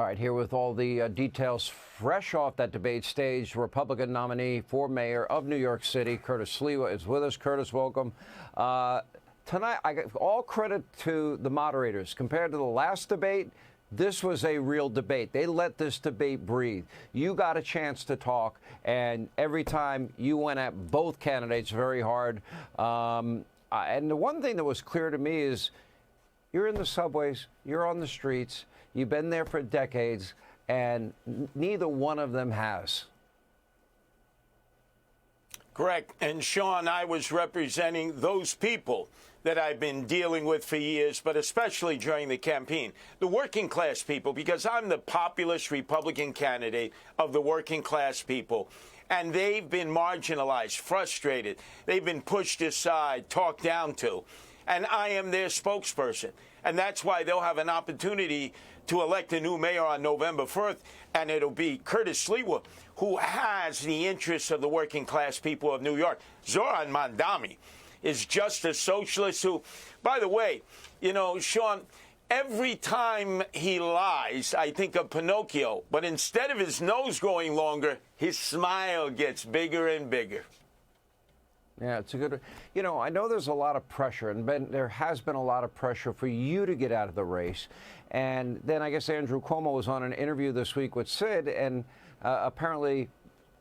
All right, here with all the details fresh off that debate stage, Republican nominee for mayor of New York City, Curtis Sliwa, is with us. Curtis, welcome. Tonight, I give all credit to the moderators. Compared to the last debate, this was a real debate. They let this debate breathe. You got a chance to talk, and every time you went at both candidates very hard. And the one thing that was clear to me is you're in the subways, you're on the streets, you've been there for decades, and neither one of them has. Correct. And Sean, I was representing those people that I've been dealing with for years, but especially during the campaign, the working class people, because I'm the populist Republican candidate of the working class people. And they've been marginalized, frustrated. They've been pushed aside, talked down to. And I am their spokesperson. And that's why they'll have an opportunity to elect a new mayor on November 1st, and it'll be Curtis Sliwa, who has the interests of the working class people of New York. Zoran Mamdani is just a socialist who, by the way, you know, Sean, every time he lies, I think of Pinocchio, but instead of his nose growing longer, his smile gets bigger and bigger. Yeah, it's a good, you know, I know there's a lot of pressure, and there has been a lot of pressure for you to get out of the race. And then I guess Andrew Cuomo was on an interview this week with Sid, and apparently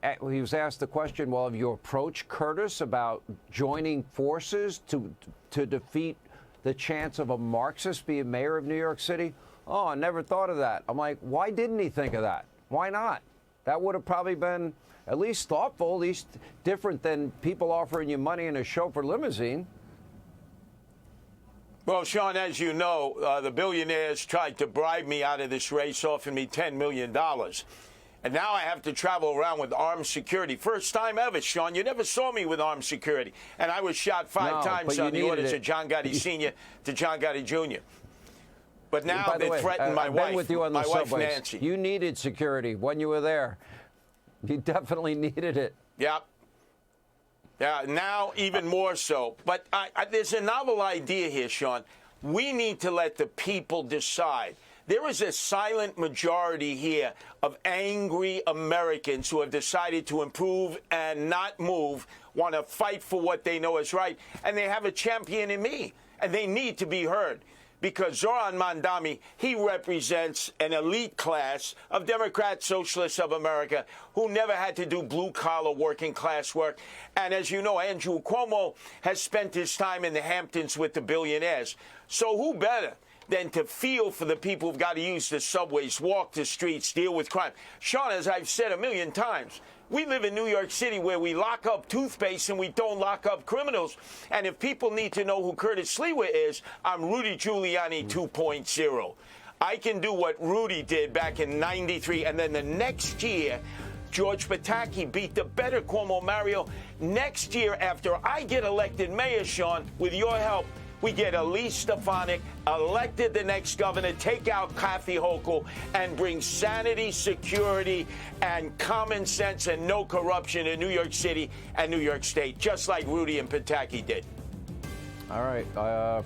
he was asked the question, well, have you approached Curtis about joining forces to defeat the chance of a Marxist being mayor of New York City? Oh, I never thought of that. I'm like, why didn't he think of that? Why not? That would have probably been at least thoughtful, at least different than people offering you money in a chauffeur limousine. Well, Sean, as you know, the billionaires tried to bribe me out of this race, offering me $10 million. And now I have to travel around with armed security. First time ever, Sean. You never saw me with armed security. And I was shot five times on the orders of John Gotti Sr. to John Gotti Jr. But now they threaten my wife, with you on my the wife subways. Nancy. You needed security when you were there. You definitely needed it. Yep. Yeah, now even more so. But there's a novel idea here, Sean. We need to let the people decide. There is a silent majority here of angry Americans who have decided to improve and not move, want to fight for what they know is right, and they have a champion in me, and they need to be heard. Because Zoran Mamdani, he represents an elite class of Democrats, Socialists of America who never had to do blue-collar working class work. And as you know, Andrew Cuomo has spent his time in the Hamptons with the billionaires. So who better than to feel for the people who've got to use the subways, walk the streets, deal with crime? Sean, as I've said a million times, we live in New York City where we lock up toothpaste and we don't lock up criminals. And if people need to know who Curtis Sliwa is, I'm Rudy Giuliani 2.0. I can do what Rudy did back in '93, and then the next year, George Pataki beat the better Cuomo Mario. Next year, after I get elected mayor, Sean, with your help, we get Elise Stefanik elected the next governor, take out Kathy Hochul, and bring sanity, security, and common sense and no corruption in New York City and New York State, just like Rudy and Pataki did. All right.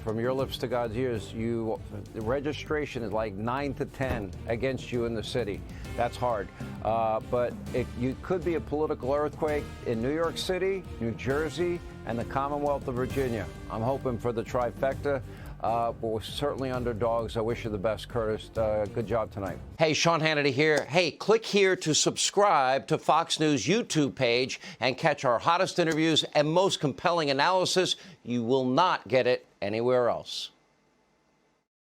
From your lips to God's ears, the registration is like 9 to 10 against you in the city. That's hard. But you could be a political earthquake in New York City, New Jersey, and the Commonwealth of Virginia. I'm hoping for the trifecta. But we're certainly underdogs. I wish you the best, Curtis. Good job tonight. Hey, Sean Hannity here. Hey, click here to subscribe to Fox News YouTube page and catch our hottest interviews and most compelling analysis. You will not get it anywhere else.